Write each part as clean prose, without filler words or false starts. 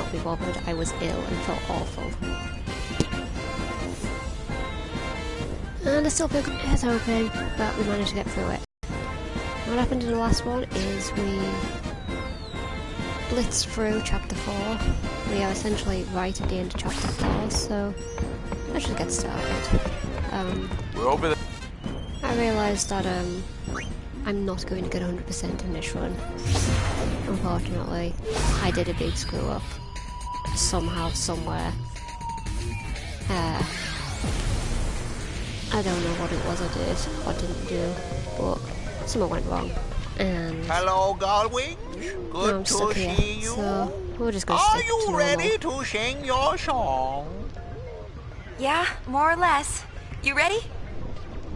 not be bothered. I was ill and felt awful. And I still feel head open, but we managed to get through it. What happened in the last one is we blitzed through chapter 4. We are essentially right at the end of chapter 4, so let's just get started. We're over there. I realised that I'm not going to get 100% in this run. Unfortunately, I did a big screw up. Somehow, somewhere. I don't know what it was I did, or didn't do, but something went wrong. And hello, Galwing. Good to see you. So we're just gonna Are stick you to ready normal. to sing your song? Yeah, more or less. You ready?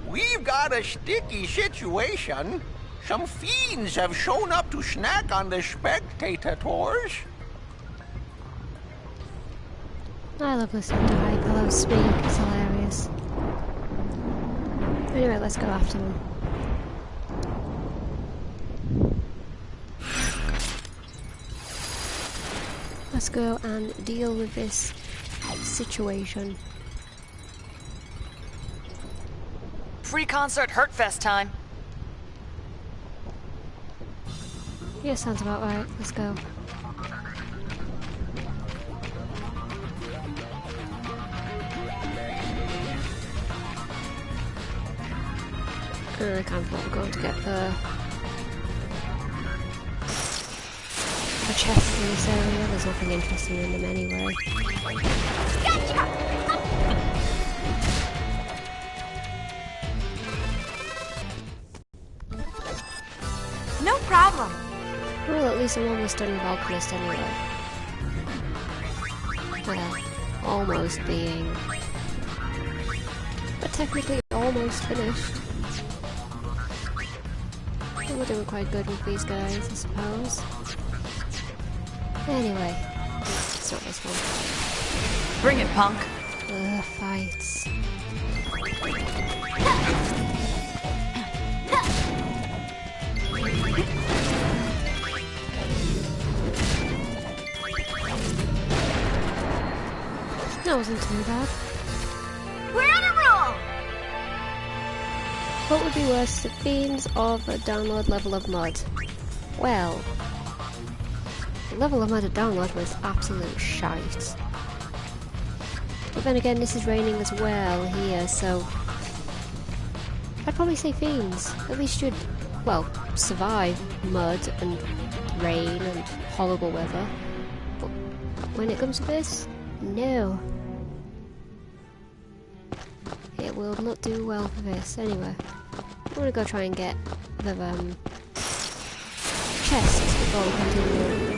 We've got a sticky situation. Some fiends have shown up to snack on the spectator tours. I love listening to Hyperlow speak, it's hilarious. Anyway, let's go after them. Let's go and deal with this situation. Free concert Hurtfest time. Yeah, sounds about right. Let's go. I can't believe we're going to get the chests in this area. There's nothing interesting in them anyway. No problem. Well, at least I'm almost done with Alchemist anyway. Well, almost being... but technically almost finished. And we're doing quite good with these guys, I suppose. Anyway, it's not this one. Bring it, punk. Ugh, fights. That wasn't too bad. We're on a roll! What would be worse, the fiends of a download level of mod? Well, the level of mod at download was absolute shite. But then again, this is raining as well here, so I'd probably say fiends. At least you'd, well, survive mud and rain and horrible weather. But when it comes to this, no. It will not do well for this. Anyway, I'm gonna go try and get the chests before we continue.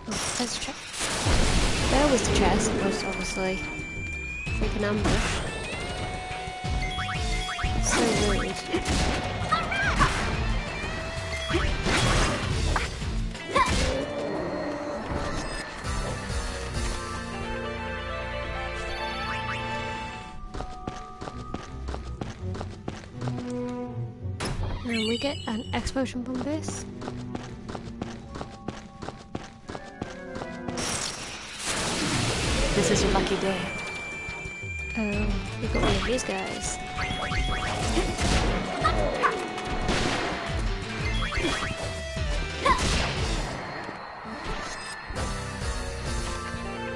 Oh, there's a chest. There was the chest, most obviously. Freaking ambush. So rude. And we get an explosion from this. This is your lucky day. Oh, we got one of these guys.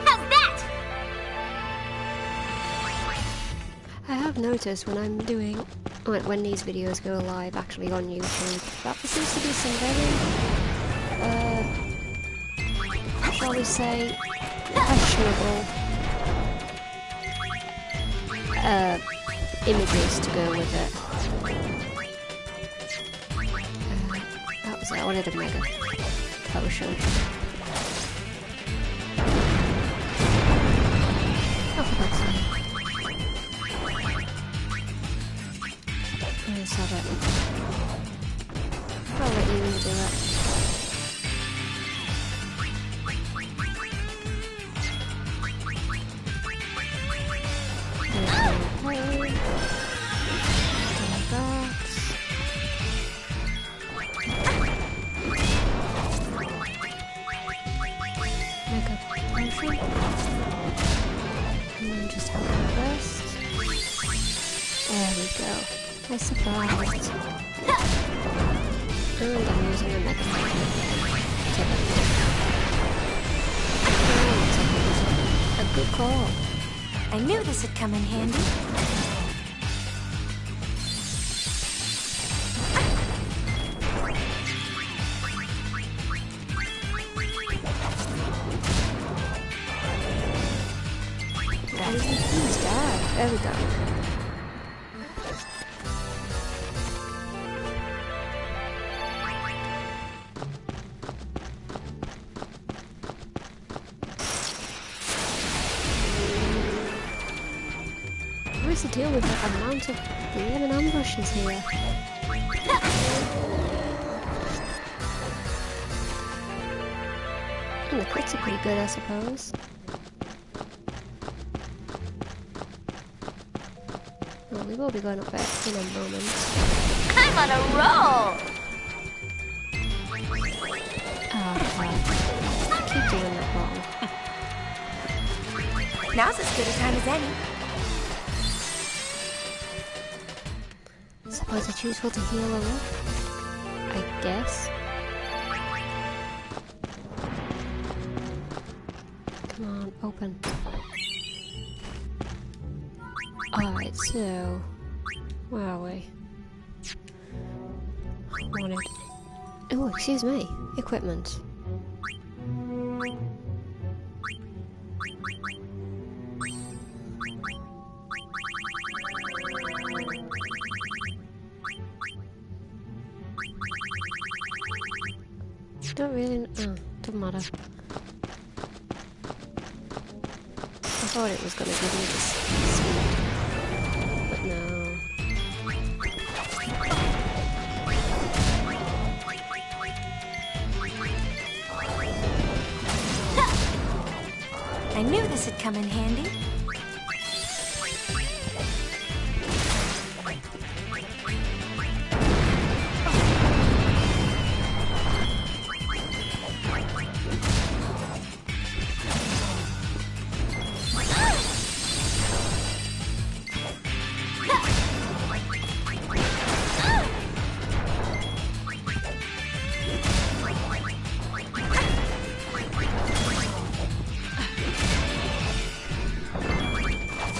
How's that? I have noticed when I'm doing, when these videos go live actually on YouTube, that there seems to be some very, shall we say, questionable images to go with it. That was it. I wanted a mega potion. Oh, for God's sake. Let's have it. I'll let you do it. I surprised. And I'm using a mega a good call. I knew this would come in handy. Please die. There we go. What's the deal with the amount of living ambushes here? And the crits are pretty good, I suppose. Well, we will be going up there in a moment. I'm on a roll! Oh, crap. I keep doing that wrong. Now's as good a time as any. Suppose it's useful to heal her up, I guess. Come on, open. Alright, so... where are we? Wanted... oh, excuse me. Equipment. Don't really... oh, doesn't matter. I thought it was going to give me this speed. But no. I knew this would come in handy.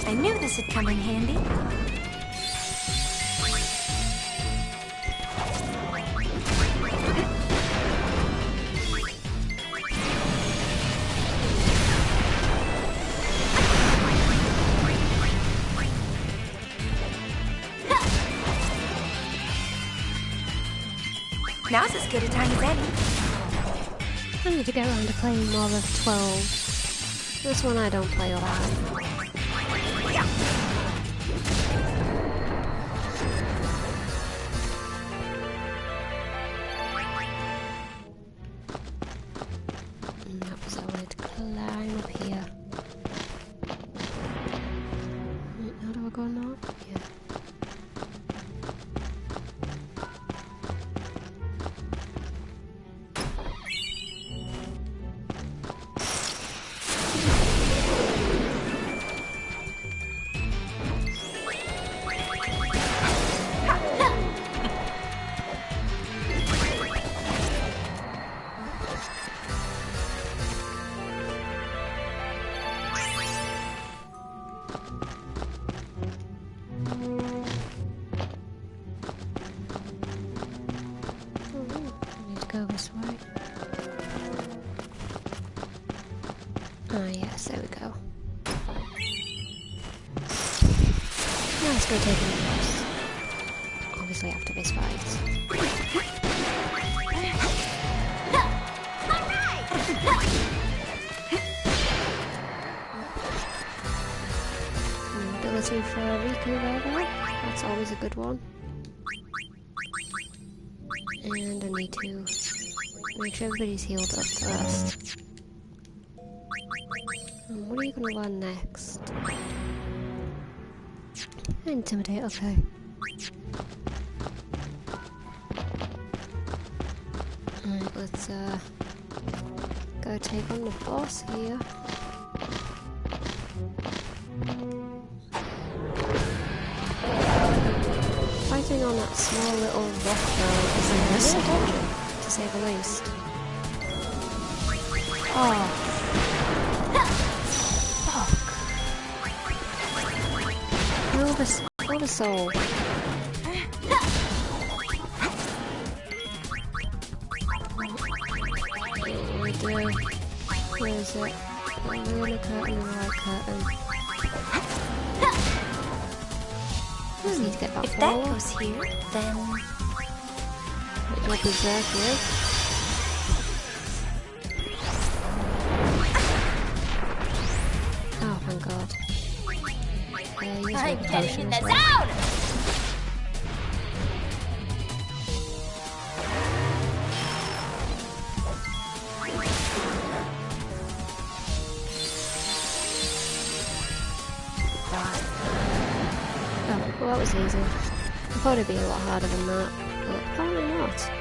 I knew this would come in handy. Now's as good a time as any. I need to get around to playing more of 12. This one I don't play a lot. That was our way to climb up here. How do I go now? Yeah. Go this way. Ah, yes, there we go. Now let's go take a rest. Obviously, after this fight. New ability for Riku there. That's always a good one. And I need to make sure everybody's healed up first. And what are you going to learn next? Intimidate, okay. Alright, let's go take on the boss here. Fighter on that small little rock though is a missile dungeon, to say the least. Oh. Fuck. Kill the soul. Where is it? Luna curtain, white curtain. Just need to get that If ball. that goes here, then... What is that here? Oh, thank God. I'm getting in the zone! Well, that was easy. I thought it'd be a lot harder than that, but apparently not.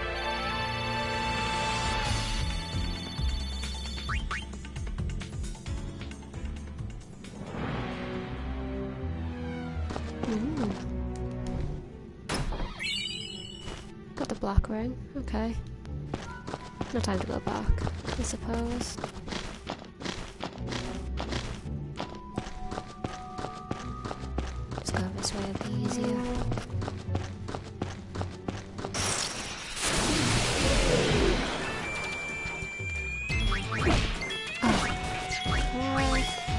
Got the black ring, okay. No time to go back, I suppose. Just go this way, it'll be easier.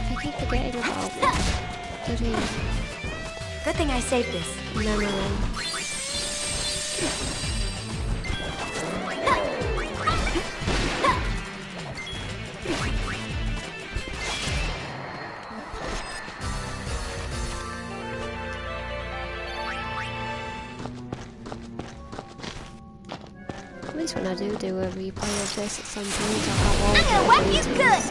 I keep forgetting about Diddy. Good thing I saved this. Memory. At least when I do a replay of this at some point, I'll have all I'm gonna whack you good!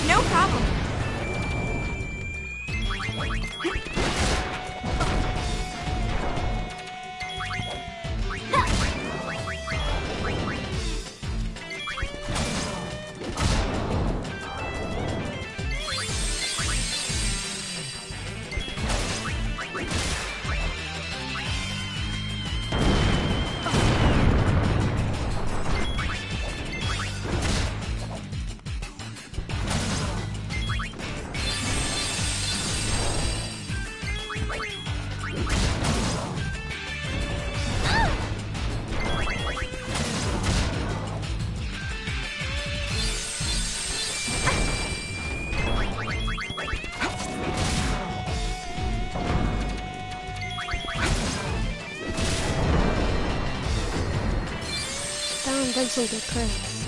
No problem. Done some good crits.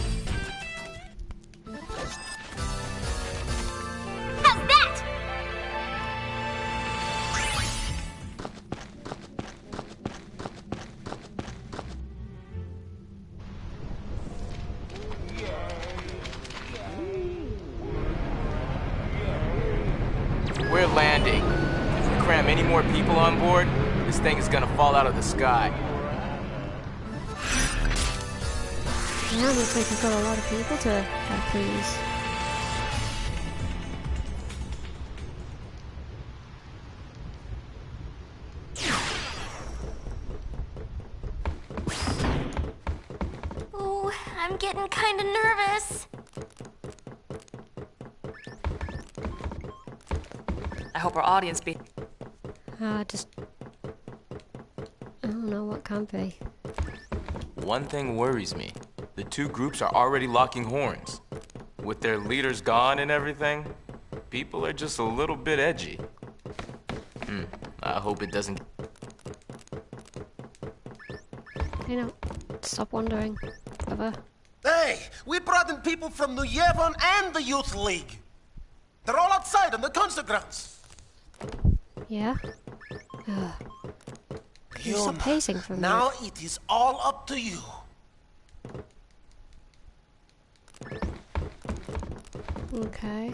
How's that? We're landing. If we cram any more people on board, this thing is gonna fall out of the sky. Yeah, looks like we've got a lot of people to please. Ooh, I'm getting kinda nervous. I hope our audience be... I don't know what can be. One thing worries me. The two groups are already locking horns. With their leaders gone and everything, people are just a little bit edgy. I hope it doesn't... You know, stop wondering. Ever. Hey, we brought in people from New Yevon and the Youth League. They're all outside on the concert grounds. Yeah? You stop pacing from now it is all up to you. Okay.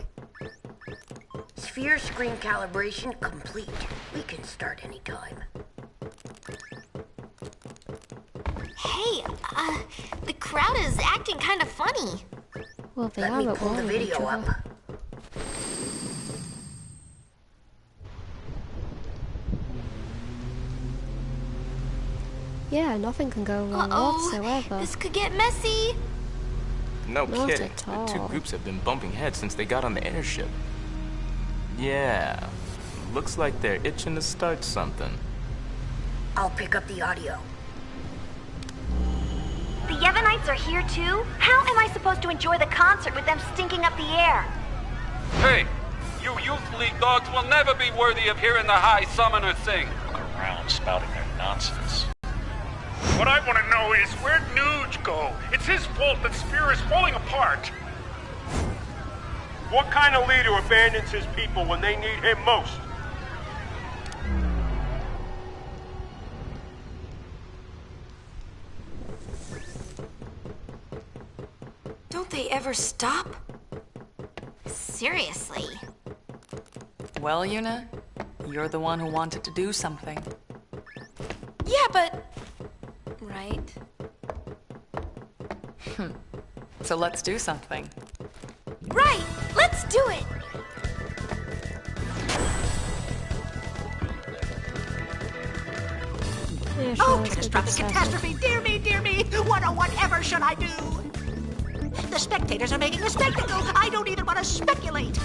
Sphere screen calibration complete. We can start anytime. Hey, the crowd is acting kind of funny. Well, they Let are me at pull war the with each video other. up. Yeah, nothing can go wrong whatsoever. This could get messy. No Not kidding. at The two all. groups have been bumping heads since they got on the airship. Yeah. Looks like they're itching to start something. I'll pick up the audio. The Yevonites are here too? How am I supposed to enjoy the concert with them stinking up the air? Hey, you Youth League dogs will never be worthy of hearing the High Summoner sing. Look around spouting their nonsense. What I want to know is, where'd Nuge go? It's his fault that Spear is falling apart. What kind of leader abandons his people when they need him most? Don't they ever stop? Seriously. Well, Yuna, you're the one who wanted to do something. Yeah, but... Right. So let's do something. Right! Let's do it! Yeah, sure, Oh, let's go catastrophic get catastrophe! Dear me, dear me! Whatever should I do? The spectators are making a spectacle! I don't even want to speculate!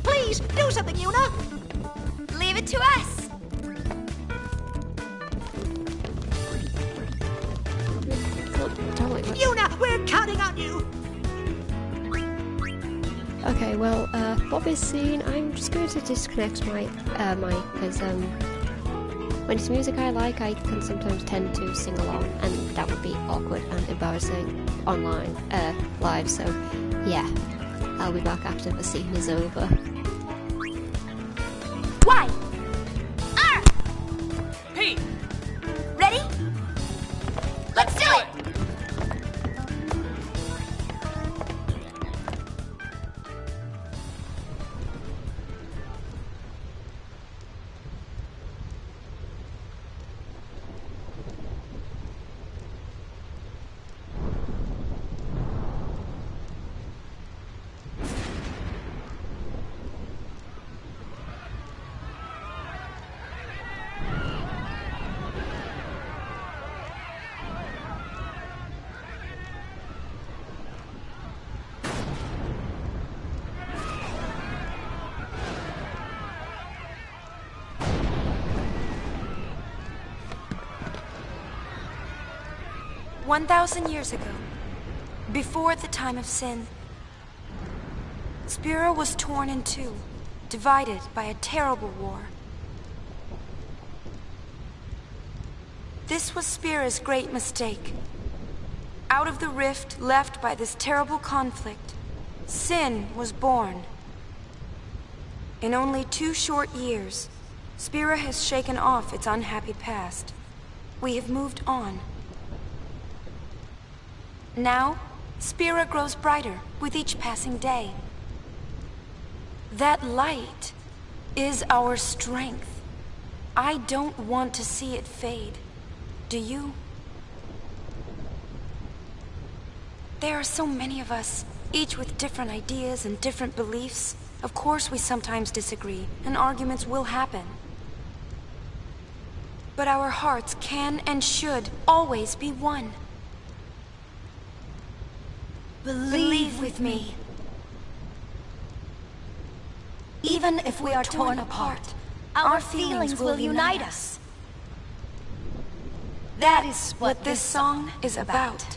Please, do something, Yuna! Leave it to us. Don't wait, what? Yuna, we're counting on you! Okay, well, for this scene, I'm just going to disconnect my mic, because when it's music I like, I can sometimes tend to sing along, and that would be awkward and embarrassing online, live, so yeah, I'll be back after the scene is over. Why? Pete! Ready? Let's do it. $1,000 ago, before the time of sin, Spira was torn in two, divided by a terrible war. This was Spira's great mistake. Out of the rift left by this terrible conflict, sin was born. In only 2 short years, Spira has shaken off its unhappy past. We have moved on. Now, Spira grows brighter with each passing day. That light is our strength. I don't want to see it fade. Do you? There are so many of us, each with different ideas and different beliefs. Of course we sometimes disagree, and arguments will happen. But our hearts can and should always be one. Believe with me. Even if we are torn apart, our feelings will unite us. That is what this song is about.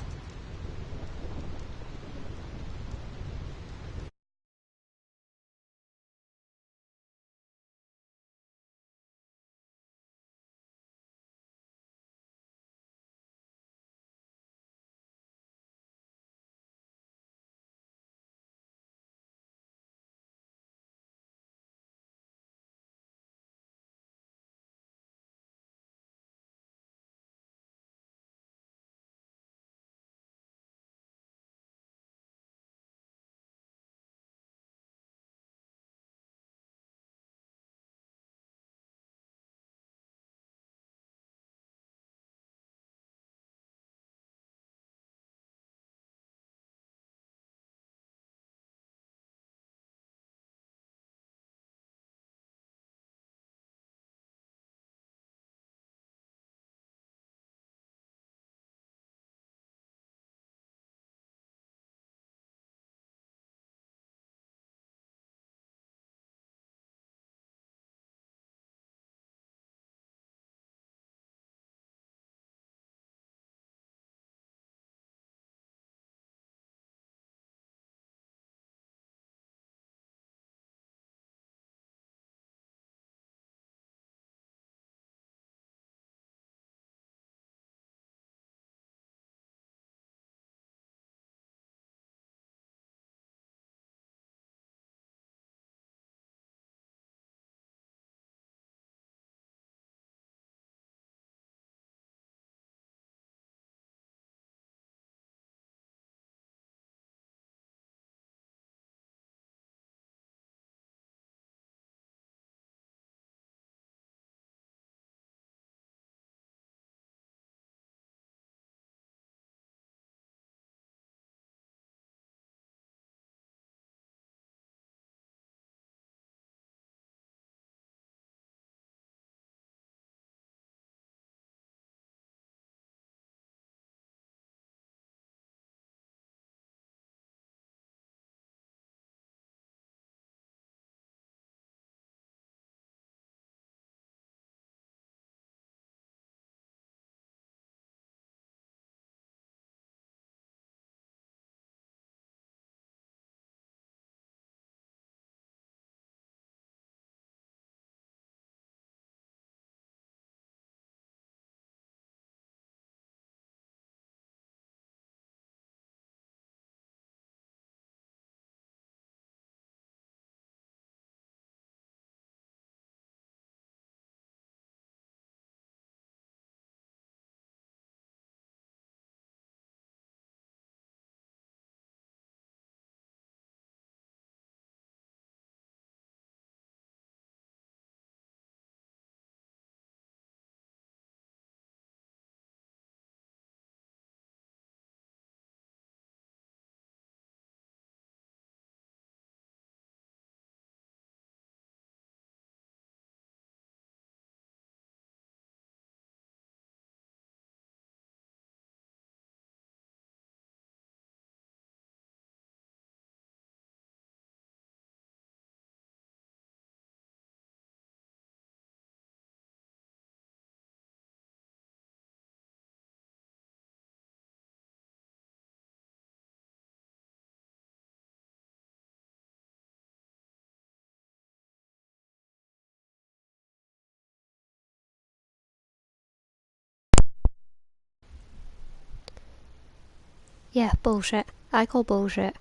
Yeah, bullshit. I call bullshit.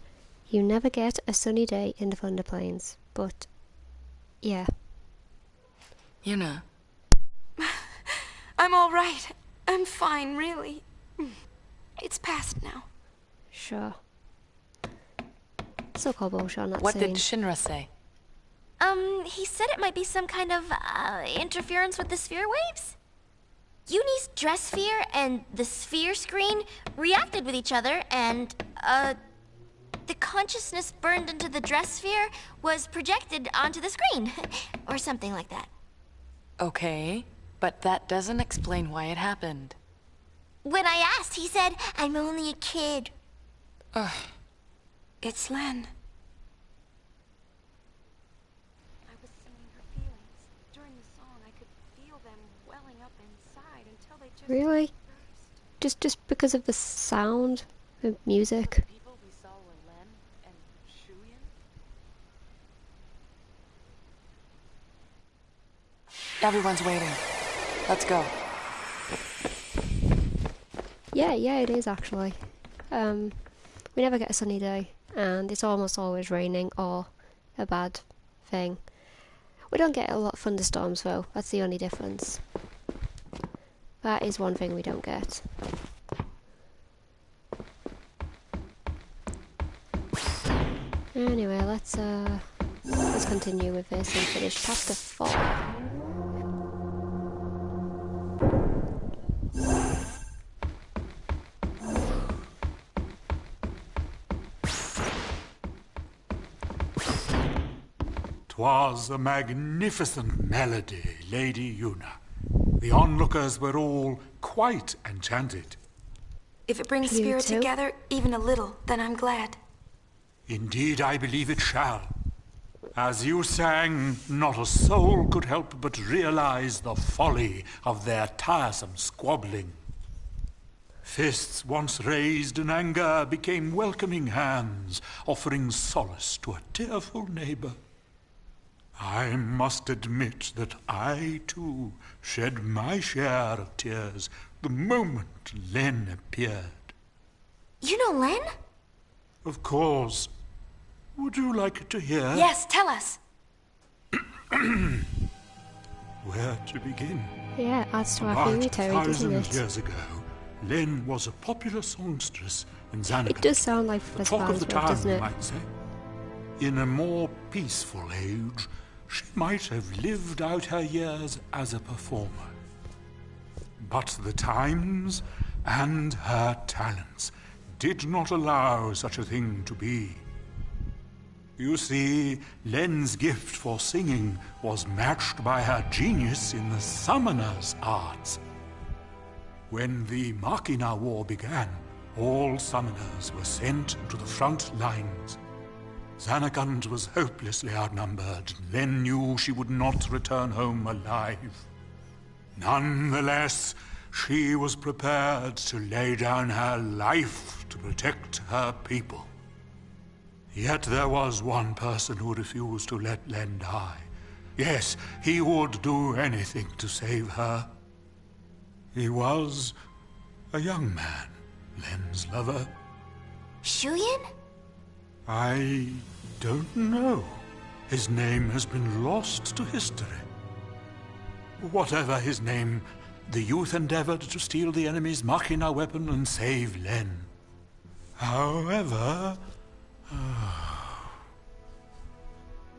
You never get a sunny day in the Thunder Plains, but yeah. Yuna. I'm all right. I'm fine, really. It's past now. Sure. Still call bullshit on that What scene. did Shinra say? He said it might be some kind of, interference with the sphere waves? Uni's dress sphere and the sphere screen reacted with each other, and, the consciousness burned into the dress sphere was projected onto the screen. Or something like that. Okay, but that doesn't explain why it happened. When I asked, he said, I'm only a kid. Ugh. It's Len. Really? Just because of the sound of music? Everyone's waiting. Let's go. Yeah, it is actually. We never get a sunny day, and it's almost always raining or a bad thing. We don't get a lot of thunderstorms though, that's the only difference. That is one thing we don't get. Anyway, let's continue with this and finish chapter 4. "'Twas a magnificent melody, Lady Yuna. The onlookers were all quite enchanted. If it brings spirit together, even a little, then I'm glad. Indeed, I believe it shall. As you sang, not a soul could help but realize the folly of their tiresome squabbling. Fists once raised in anger became welcoming hands, offering solace to a tearful neighbor. I must admit that I, too, shed my share of tears the moment Len appeared. You know Len? Of course. Would you like to hear? Yes, tell us. Where to begin? Yeah, adds to our theory, Terry, doesn't it? Years ago, Len was a popular songstress in Xanadu. It does sound like the Professor talk of the Farnsworth, town, doesn't it? you might say. In a more peaceful age, she might have lived out her years as a performer. But the times and her talents did not allow such a thing to be. You see, Len's gift for singing was matched by her genius in the summoner's arts. When the Machina War began, all summoners were sent to the front lines. Xanakund was hopelessly outnumbered. Len knew she would not return home alive. Nonetheless, she was prepared to lay down her life to protect her people. Yet there was one person who refused to let Len die. Yes, he would do anything to save her. He was a young man, Len's lover. Shuyin? I don't know. His name has been lost to history. Whatever his name, the youth endeavored to steal the enemy's Machina weapon and save Len. However...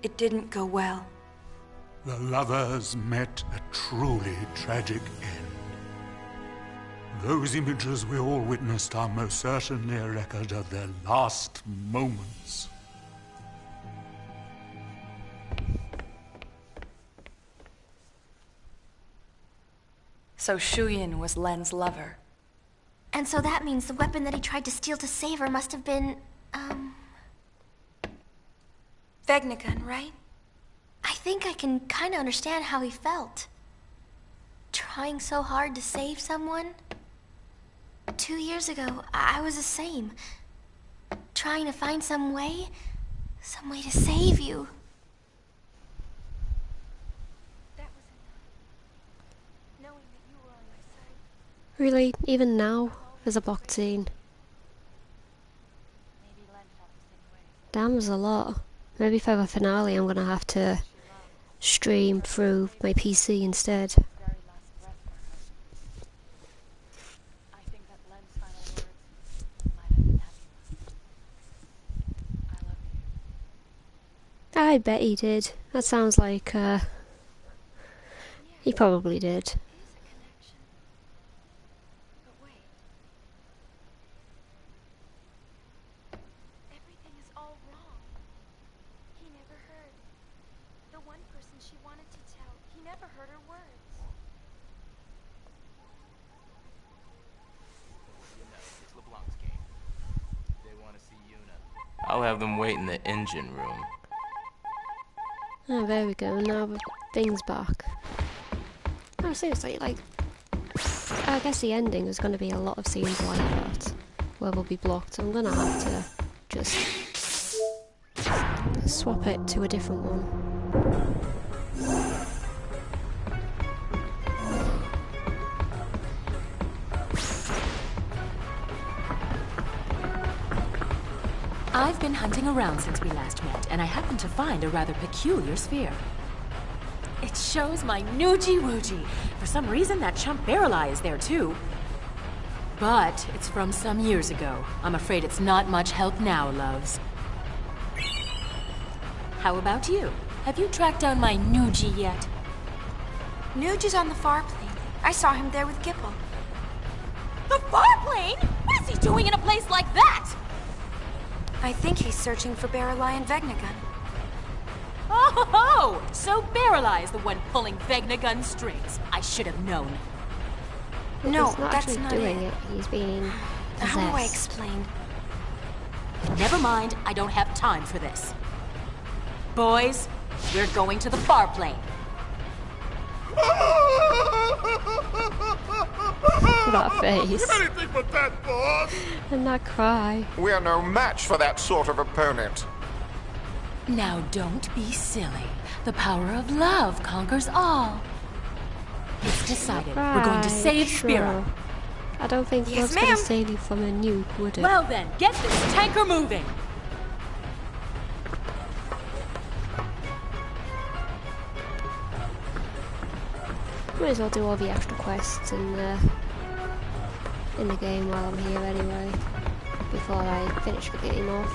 It didn't go well. the lovers met a truly tragic end. Those images we all witnessed are most certainly a record of their last moments. So Shuyin was Len's lover. And so that means the weapon that he tried to steal to save her must have been, Vegnagun, right? I think I can kinda understand how he felt. Trying so hard to save someone. 2 years ago, I was the same. Trying to find some way to save you. Really, even now, there's a blocked scene. Damn, there's a lot. Maybe for the finale I'm gonna have to stream through my PC instead. I bet he did. That sounds like, he probably did. Everything is all wrong. He never heard. The one person she wanted to tell, he never heard her words. You know, it's LeBlanc's game. They want to see Yuna. I'll have them wait in the engine room. Oh, there we go. Now the thing's back. Oh, seriously, like, I guess the ending is going to be a lot of scenes like that, where we'll be blocked. I'm going to have to just swap it to a different one. I've been hunting around since we last met, and I happened to find a rather peculiar sphere. It shows my Nuji-Wooji. For some reason, that chump Barrel Eye is there too. But it's from some years ago. I'm afraid it's not much help now, loves. How about you? Have you tracked down my Nuji yet? Nuge is on the far plane. I saw him there with Gipple. The far plane? What is he doing in a place like that? I think he's searching for Barrel Eye and Vegnagun. Oh ho ho! So Barrel Eye is the one pulling Vegnagun strings. I should have known. No, he's not that's actually not doing it. it. He's being How do I possessed. explain? Never mind, I don't have time for this. Boys, we're going to the far plane. That face. Anything but that, boss! And that cry. We're no match for that sort of opponent. Now don't be silly. The power of love conquers all. It's decided. We're going to save Spira. I don't think Yes, love's gonna ma'am. save you from a nuke, would it? Well then, get this tanker moving. Might as well do all the extra quests in the game while I'm here anyway, before I finish the game off.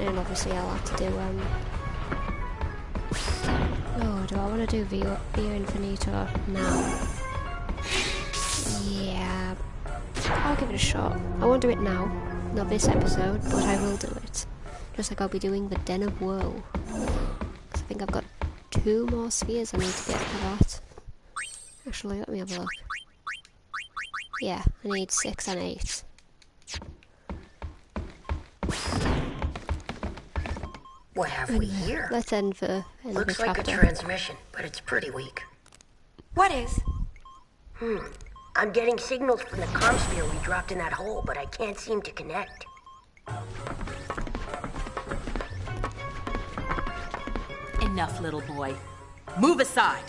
And obviously I'll have to do oh, do I want to do Via Infinita now? Yeah, I'll give it a shot. I won't do it now, not this episode, but I will do it. Just like I'll be doing the Den of Woe. 'Cause I think I've got 2 more spheres I need to get for that. Actually, let me have a look. Yeah, I need 6 and 8. What have we here? Let's end the Looks like chapter. a transmission, but it's pretty weak. What is? I'm getting signals from the comm sphere we dropped in that hole, but I can't seem to connect. Enough, little boy. Move aside.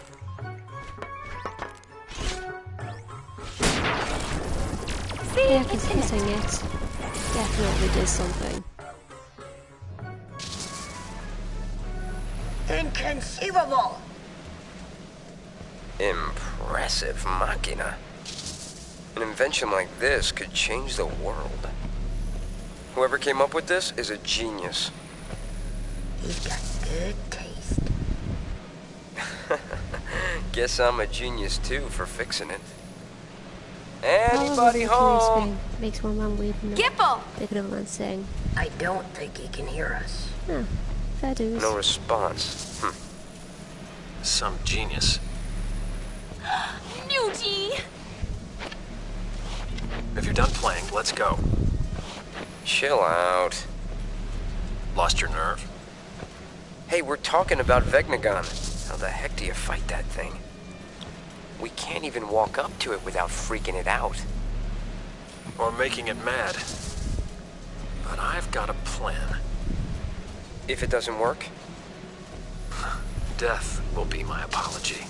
Yeah, because hitting it definitely did something. Inconceivable! Impressive machina. An invention like this could change the world. Whoever came up with this is a genius. He's got good taste. Guess I'm a genius too for fixing it. Anybody home? Makes one man weep and Gipple! the other man sing. I don't think he can hear us. Oh, fair dues. No response. Some genius. Nuji! If you're done playing, let's go. Chill out. Lost your nerve? Hey, we're talking about Vegnagun. How the heck do you fight that thing? We can't even walk up to it without freaking it out. Or making it mad. But I've got a plan. If it doesn't work? Death will be my apology.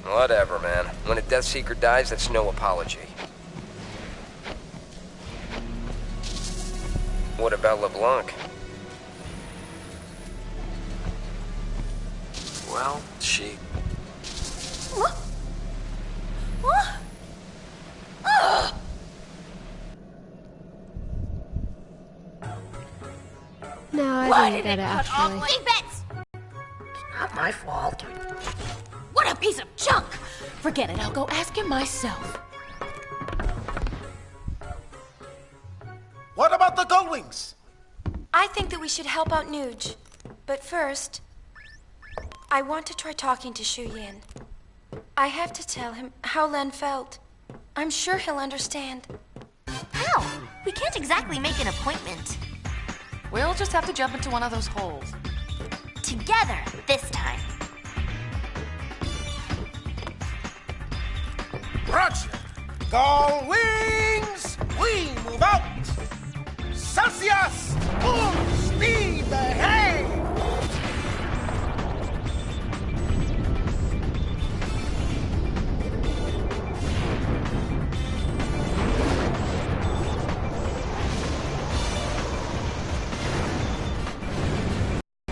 Whatever, man. When a Death Seeker dies, that's no apology. What about LeBlanc? Well, she... What? What? Ugh. No, I didn't get it actually. Big bets! Not my fault. What a piece of junk! Forget it, I'll go ask him myself. What about the Goldwings? I think that we should help out Nuge. But first, I want to try talking to Shu Yin. I have to tell him how Len felt. I'm sure he'll understand. How? We can't exactly make an appointment. We'll just have to jump into one of those holes. Together, this time. Roger. Goldwings, we move out.